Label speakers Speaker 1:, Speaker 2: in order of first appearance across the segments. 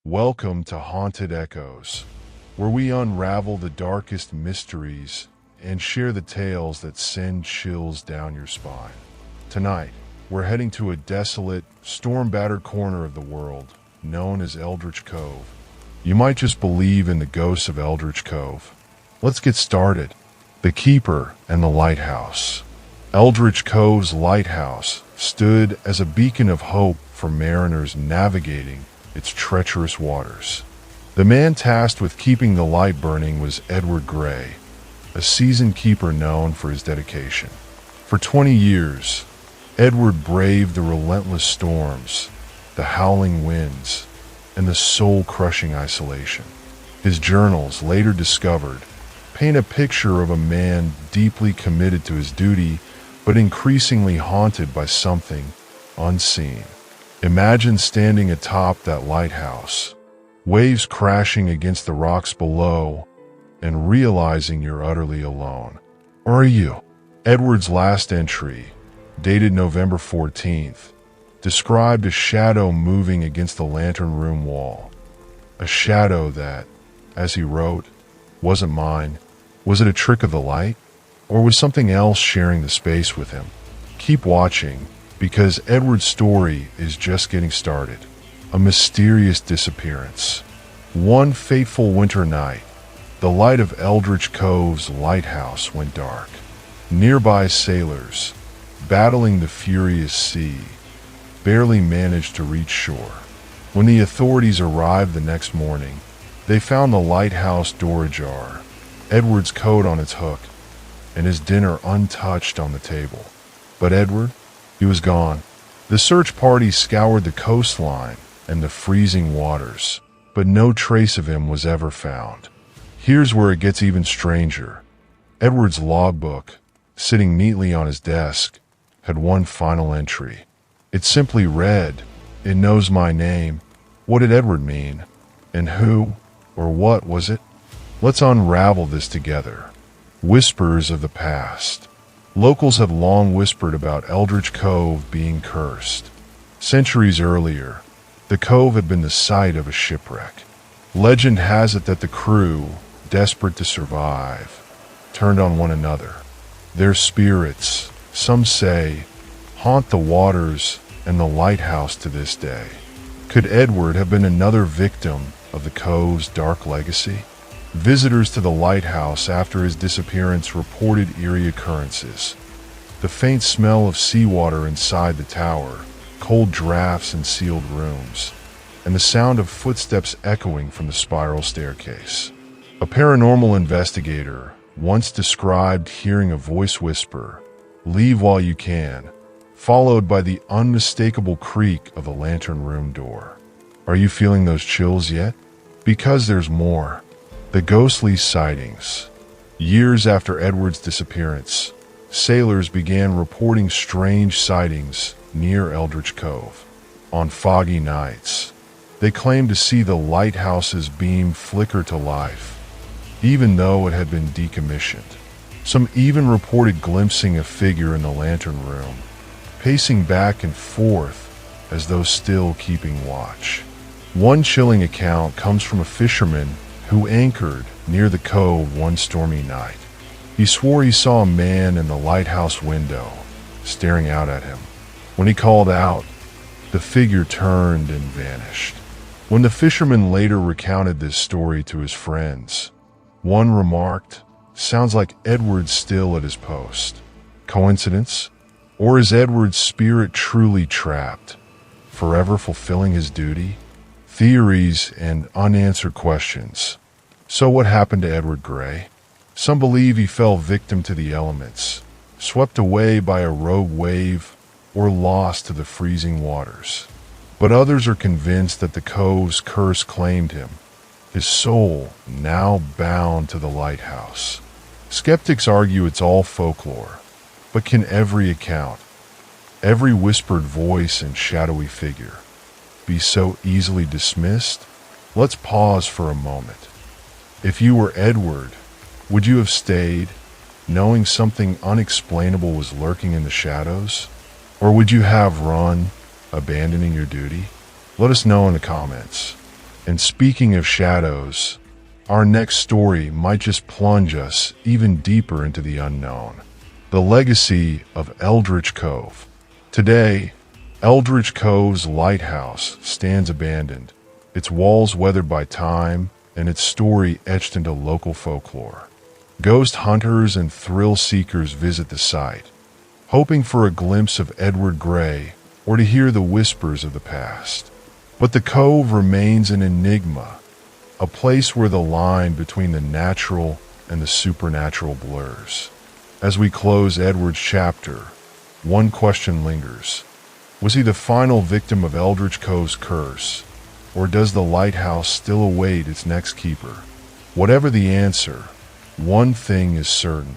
Speaker 1: Welcome to Haunted Echoes, where we unravel the darkest mysteries and share the tales that send chills down your spine. Tonight, we're heading to a desolate, storm-battered corner of the world known as Eldritch Cove. You might just believe in the ghosts of Eldritch Cove. Let's get started. The Keeper and the Lighthouse. Eldritch Cove's lighthouse stood as a beacon of hope for mariners navigating its treacherous waters. The man tasked with keeping the light burning was Edward Gray, a seasoned keeper known for his dedication. For 20 years, Edward braved the relentless storms, the howling winds, and the soul-crushing isolation. His journals, later discovered, paint a picture of a man deeply committed to his duty, but increasingly haunted by something unseen. Imagine standing atop that lighthouse, waves crashing against the rocks below, and realizing you're utterly alone. Or are you? Edward's last entry, dated November 14th, described a shadow moving against the lantern room wall. A shadow that, as he wrote, wasn't mine. Was it a trick of the light? Or was something else sharing the space with him? Keep watching, because Edward's story is just getting started. A mysterious disappearance. One fateful winter night, the light of Eldritch Cove's lighthouse went dark. Nearby sailors, battling the furious sea, barely managed to reach shore. When the authorities arrived the next morning, they found the lighthouse door ajar, Edward's coat on its hook, and his dinner untouched on the table. But Edward, he was gone. The search party scoured the coastline and the freezing waters, but no trace of him was ever found. Here's where it gets even stranger. Edward's logbook, sitting neatly on his desk, had one final entry. It simply read, "It knows my name." What did Edward mean? And who, or what was it? Let's unravel this together. Whispers of the past. Locals have long whispered about Eldritch Cove being cursed. Centuries earlier, the cove had been the site of a shipwreck. Legend has it that the crew, desperate to survive, turned on one another. Their spirits, some say, haunt the waters and the lighthouse to this day. Could Edward have been another victim of the cove's dark legacy? Visitors to the lighthouse after his disappearance reported eerie occurrences. The faint smell of seawater inside the tower, cold drafts in sealed rooms, and the sound of footsteps echoing from the spiral staircase. A paranormal investigator once described hearing a voice whisper, "Leave while you can," followed by the unmistakable creak of the lantern room door. Are you feeling those chills yet? Because there's more. The ghostly sightings. Years after Edward's disappearance, sailors began reporting strange sightings near Eldritch Cove. On foggy nights, they claimed to see the lighthouse's beam flicker to life, even though it had been decommissioned. Some even reported glimpsing a figure in the lantern room, pacing back and forth as though still keeping watch. One chilling account comes from a fisherman who anchored near the cove one stormy night. He swore he saw a man in the lighthouse window, staring out at him. When he called out, the figure turned and vanished. When the fisherman later recounted this story to his friends, one remarked, "Sounds like Edward's still at his post." Coincidence? Or is Edward's spirit truly trapped, forever fulfilling his duty? Theories and unanswered questions. So what happened to Edward Gray? Some believe he fell victim to the elements, swept away by a rogue wave, or lost to the freezing waters. But others are convinced that the cove's curse claimed him, his soul now bound to the lighthouse. Skeptics argue it's all folklore, but can every account, every whispered voice and shadowy figure, be so easily dismissed? Let's pause for a moment. If you were Edward, would you have stayed, knowing something unexplainable was lurking in the shadows? Or would you have run, abandoning your duty? Let us know in the comments. And speaking of shadows, our next story might just plunge us even deeper into the unknown. The legacy of Eldritch Cove. Today, Eldritch Cove's lighthouse stands abandoned, its walls weathered by time and its story etched into local folklore. Ghost hunters and thrill seekers visit the site, hoping for a glimpse of Edward Grey or to hear the whispers of the past. But the cove remains an enigma, a place where the line between the natural and the supernatural blurs. As we close Edward's chapter, one question lingers. Was he the final victim of Eldritch Cove's curse, or does the lighthouse still await its next keeper? Whatever the answer, one thing is certain.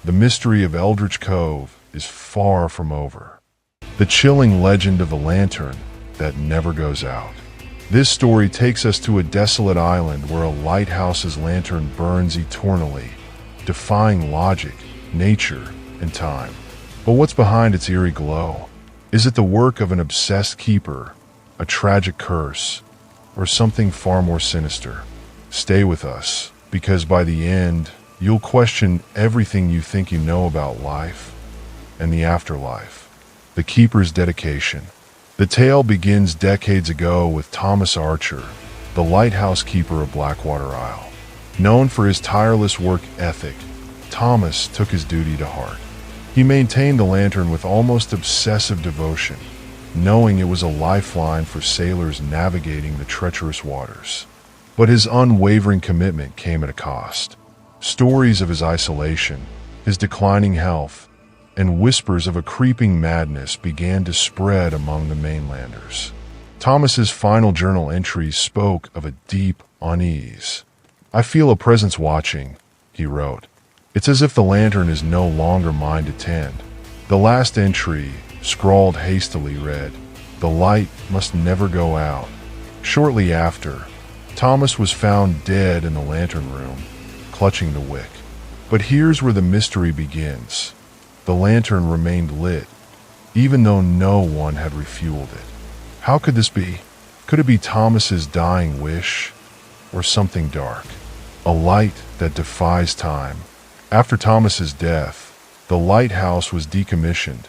Speaker 1: The mystery of Eldritch Cove is far from over. The chilling legend of the lantern that never goes out. This story takes us to a desolate island where a lighthouse's lantern burns eternally, defying logic, nature, and time. But what's behind its eerie glow? Is it the work of an obsessed keeper, a tragic curse, or something far more sinister? Stay with us, because by the end, you'll question everything you think you know about life and the afterlife. The Keeper's dedication. The tale begins decades ago with Thomas Archer, the lighthouse keeper of Blackwater Isle. Known for his tireless work ethic, Thomas took his duty to heart. He maintained the lantern with almost obsessive devotion, knowing it was a lifeline for sailors navigating the treacherous waters. But his unwavering commitment came at a cost. Stories of his isolation, his declining health, and whispers of a creeping madness began to spread among the mainlanders. Thomas's final journal entries spoke of a deep unease. "I feel a presence watching," he wrote. "It's as if the lantern is no longer mine to tend." The last entry, scrawled hastily, read, "The light must never go out." Shortly after, Thomas was found dead in the lantern room, clutching the wick. But here's where the mystery begins. The lantern remained lit, even though no one had refueled it. How could this be? Could it be Thomas's dying wish, or something dark? A light that defies time. After Thomas's death, the lighthouse was decommissioned,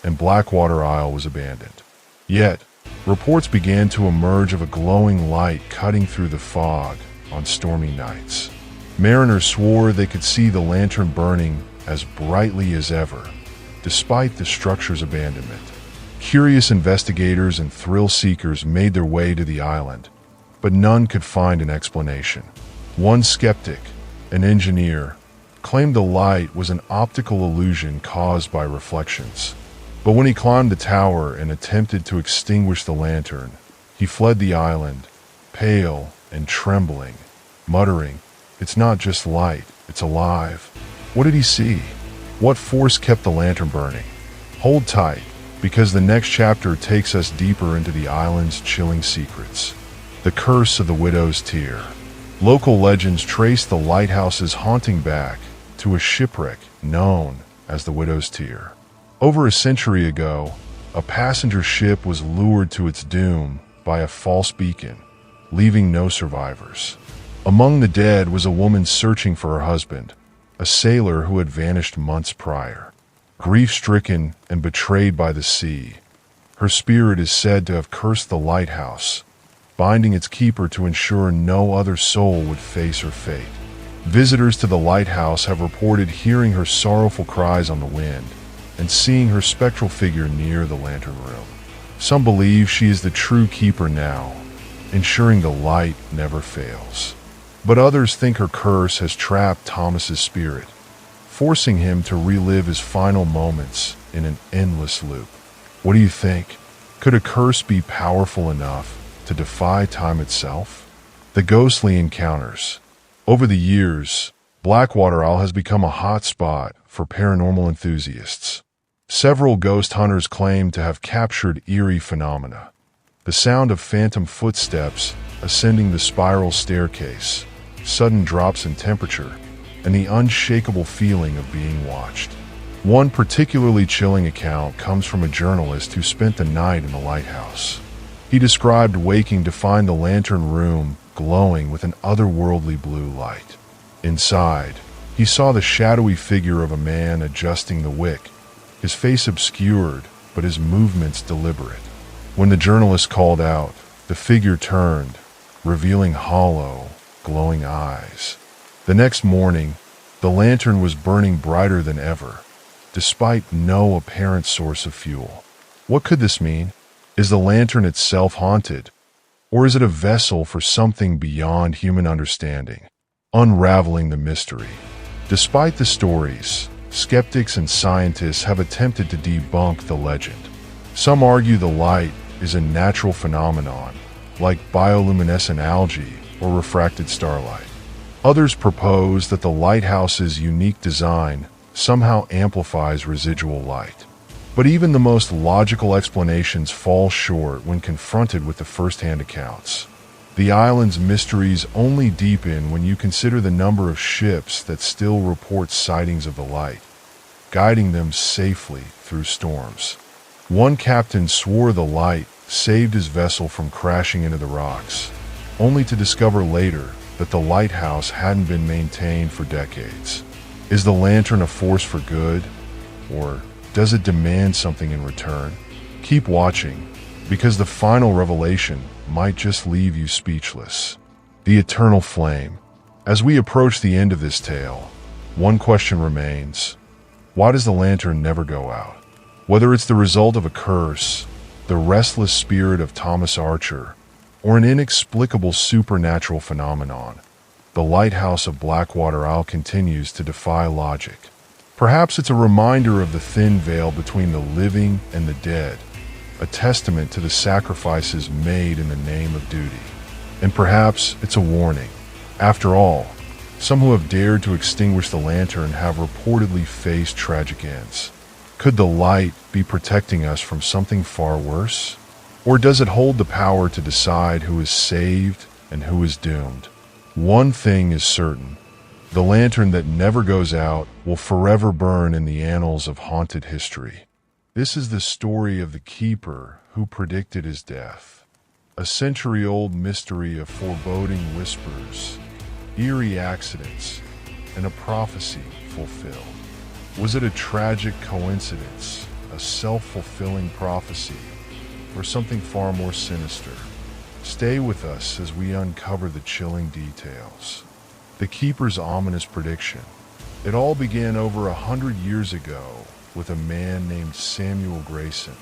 Speaker 1: and Blackwater Isle was abandoned. Yet, reports began to emerge of a glowing light cutting through the fog on stormy nights. Mariners swore they could see the lantern burning as brightly as ever, despite the structure's abandonment. Curious investigators and thrill seekers made their way to the island, but none could find an explanation. One skeptic, an engineer, claimed the light was an optical illusion caused by reflections. But when he climbed the tower and attempted to extinguish the lantern, he fled the island, pale and trembling, muttering, "It's not just light, it's alive." What did he see? What force kept the lantern burning? Hold tight, because the next chapter takes us deeper into the island's chilling secrets. The Curse of the Widow's Tear. Local legends trace the lighthouse's haunting back to a shipwreck known as the Widow's Tear. Over a century ago, a passenger ship was lured to its doom by a false beacon, leaving no survivors. Among the dead was a woman searching for her husband, a sailor who had vanished months prior. Grief-stricken and betrayed by the sea, her spirit is said to have cursed the lighthouse, binding its keeper to ensure no other soul would face her fate. Visitors to the lighthouse have reported hearing her sorrowful cries on the wind and seeing her spectral figure near the lantern room. Some believe she is the true keeper now, ensuring the light never fails. But others think her curse has trapped Thomas's spirit, forcing him to relive his final moments in an endless loop. What do you think? Could a curse be powerful enough to defy time itself? The ghostly encounters. Over the years, Blackwater Isle has become a hot spot for paranormal enthusiasts. Several ghost hunters claim to have captured eerie phenomena. The sound of phantom footsteps ascending the spiral staircase, sudden drops in temperature, and the unshakable feeling of being watched. One particularly chilling account comes from a journalist who spent the night in the lighthouse. He described waking to find the lantern room glowing with an otherworldly blue light. Inside, he saw the shadowy figure of a man adjusting the wick, his face obscured, but his movements deliberate. When the journalist called out, the figure turned, revealing hollow, glowing eyes. The next morning, the lantern was burning brighter than ever, despite no apparent source of fuel. What could this mean? Is the lantern itself haunted? Or is it a vessel for something beyond human understanding? Unraveling the mystery. Despite the stories, skeptics and scientists have attempted to debunk the legend. Some argue the light is a natural phenomenon, like bioluminescent algae or refracted starlight. Others propose that the lighthouse's unique design somehow amplifies residual light. But even the most logical explanations fall short when confronted with the first-hand accounts. The island's mysteries only deepen when you consider the number of ships that still report sightings of the light, guiding them safely through storms. One captain swore the light saved his vessel from crashing into the rocks, only to discover later that the lighthouse hadn't been maintained for decades. Is the lantern a force for good, or does it demand something in return? Keep watching, because the final revelation might just leave you speechless. The eternal flame. As we approach the end of this tale, one question remains. Why does the lantern never go out? Whether it's the result of a curse, the restless spirit of Thomas Archer, or an inexplicable supernatural phenomenon, the lighthouse of Blackwater Isle continues to defy logic. Perhaps it's a reminder of the thin veil between the living and the dead, a testament to the sacrifices made in the name of duty. And perhaps it's a warning. After all, some who have dared to extinguish the lantern have reportedly faced tragic ends. Could the light be protecting us from something far worse? Or does it hold the power to decide who is saved and who is doomed? One thing is certain. The lantern that never goes out will forever burn in the annals of haunted history. This is the story of the keeper who predicted his death. A century-old mystery of foreboding whispers, eerie accidents, and a prophecy fulfilled. Was it a tragic coincidence, a self-fulfilling prophecy, or something far more sinister? Stay with us as we uncover the chilling details. The keeper's ominous prediction. It all began over 100 years ago with a man named Samuel Grayson,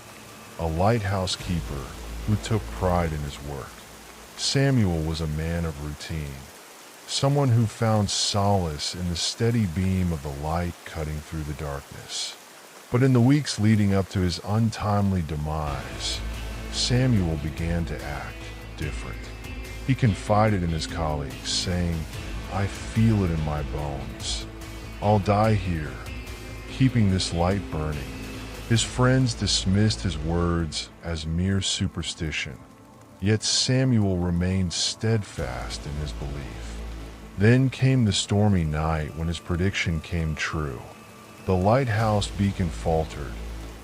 Speaker 1: a lighthouse keeper who took pride in his work. Samuel was a man of routine, someone who found solace in the steady beam of the light cutting through the darkness. But in the weeks leading up to his untimely demise, Samuel began to act different. He confided in his colleagues, saying, "I feel it in my bones. I'll die here, keeping this light burning." His friends dismissed his words as mere superstition, yet Samuel remained steadfast in his belief. Then came the stormy night when his prediction came true. The lighthouse beacon faltered,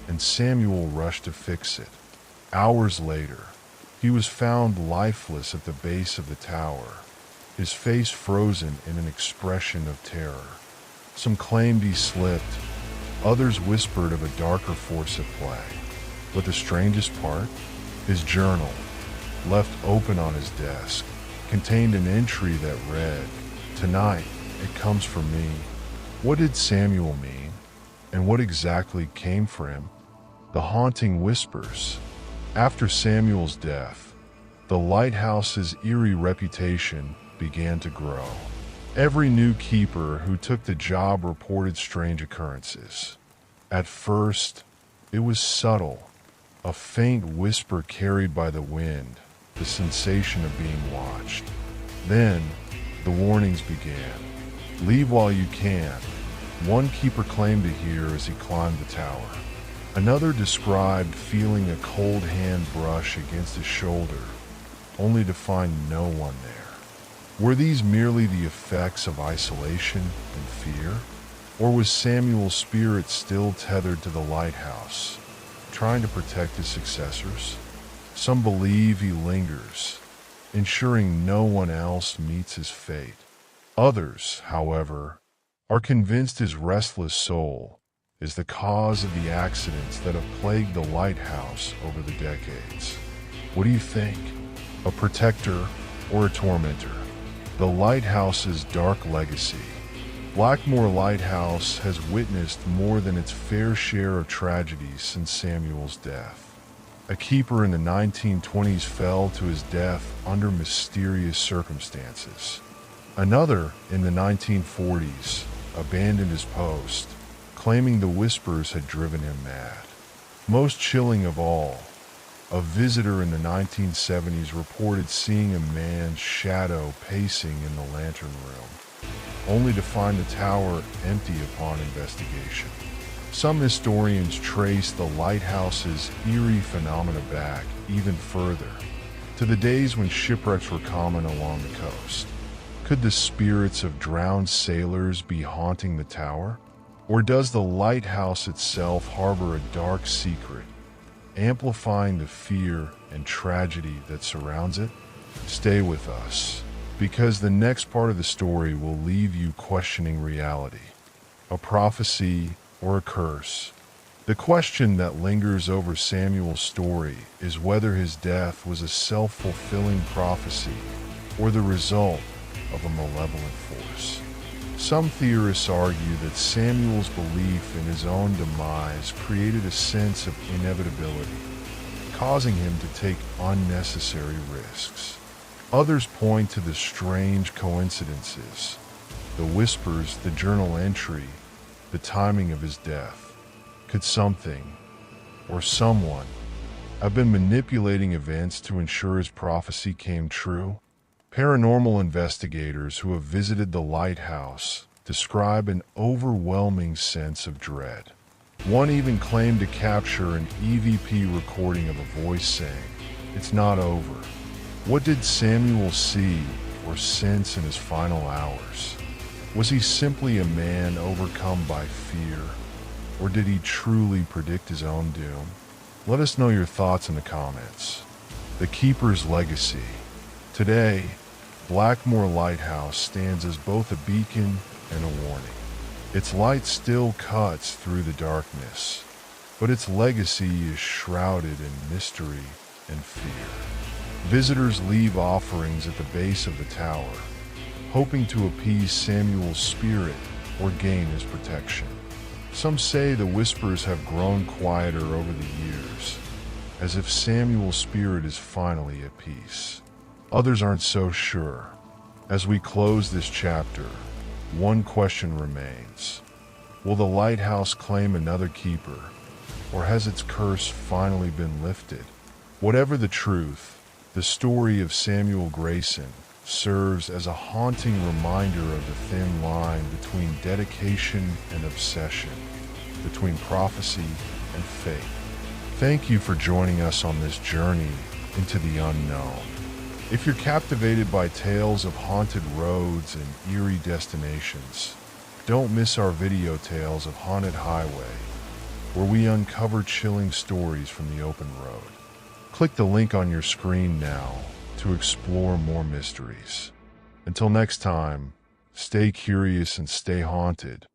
Speaker 1: and Samuel rushed to fix it. Hours later, he was found lifeless at the base of the tower, his face frozen in an expression of terror. Some claimed he slipped, others whispered of a darker force at play. But the strangest part, his journal, left open on his desk, contained an entry that read, "Tonight, it comes for me." What did Samuel mean? And what exactly came for him? The haunting whispers. After Samuel's death, the lighthouse's eerie reputation began to grow. Every new keeper who took the job reported strange occurrences. At first, it was subtle, a faint whisper carried by the wind, the sensation of being watched. Then, the warnings began. "Leave while you can," one keeper claimed to hear as he climbed the tower. Another described feeling a cold hand brush against his shoulder, only to find no one there. Were these merely the effects of isolation and fear? Or was Samuel's spirit still tethered to the lighthouse, trying to protect his successors? Some believe he lingers, ensuring no one else meets his fate. Others, however, are convinced his restless soul is the cause of the accidents that have plagued the lighthouse over the decades. What do you think? A protector or a tormentor? The lighthouse's dark legacy. Blackmore Lighthouse has witnessed more than its fair share of tragedies since Samuel's death. A keeper in the 1920s fell to his death under mysterious circumstances. Another, in the 1940s, abandoned his post, claiming the whispers had driven him mad. Most chilling of all, a visitor in the 1970s reported seeing a man's shadow pacing in the lantern room, only to find the tower empty upon investigation. Some historians trace the lighthouse's eerie phenomena back even further, to the days when shipwrecks were common along the coast. Could the spirits of drowned sailors be haunting the tower? Or does the lighthouse itself harbor a dark secret, amplifying the fear and tragedy that surrounds it? Stay with us, because the next part of the story will leave you questioning reality. A prophecy or a curse? The question that lingers over Samuel's story is whether his death was a self-fulfilling prophecy or the result of a malevolent force. Some theorists argue that Samuel's belief in his own demise created a sense of inevitability, causing him to take unnecessary risks. Others point to the strange coincidences, the whispers, the journal entry, the timing of his death. Could something, or someone, have been manipulating events to ensure his prophecy came true? Paranormal investigators who have visited the lighthouse describe an overwhelming sense of dread. One even claimed to capture an EVP recording of a voice saying, "It's not over." What did Samuel see or sense in his final hours? Was he simply a man overcome by fear, or did he truly predict his own doom? Let us know your thoughts in the comments. The Keeper's Legacy. Today, Blackmore Lighthouse stands as both a beacon and a warning. Its light still cuts through the darkness, but its legacy is shrouded in mystery and fear. Visitors leave offerings at the base of the tower, hoping to appease Samuel's spirit or gain his protection. Some say the whispers have grown quieter over the years, as if Samuel's spirit is finally at peace. Others aren't so sure. As we close this chapter, one question remains. Will the lighthouse claim another keeper, or has its curse finally been lifted? Whatever the truth, the story of Samuel Grayson serves as a haunting reminder of the thin line between dedication and obsession, between prophecy and faith. Thank you for joining us on this journey into the unknown. If you're captivated by tales of haunted roads and eerie destinations, don't miss our video tales of Haunted Highway, where we uncover chilling stories from the open road. Click the link on your screen now to explore more mysteries. Until next time, stay curious and stay haunted.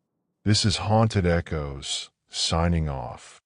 Speaker 1: This is Haunted Echoes, signing off.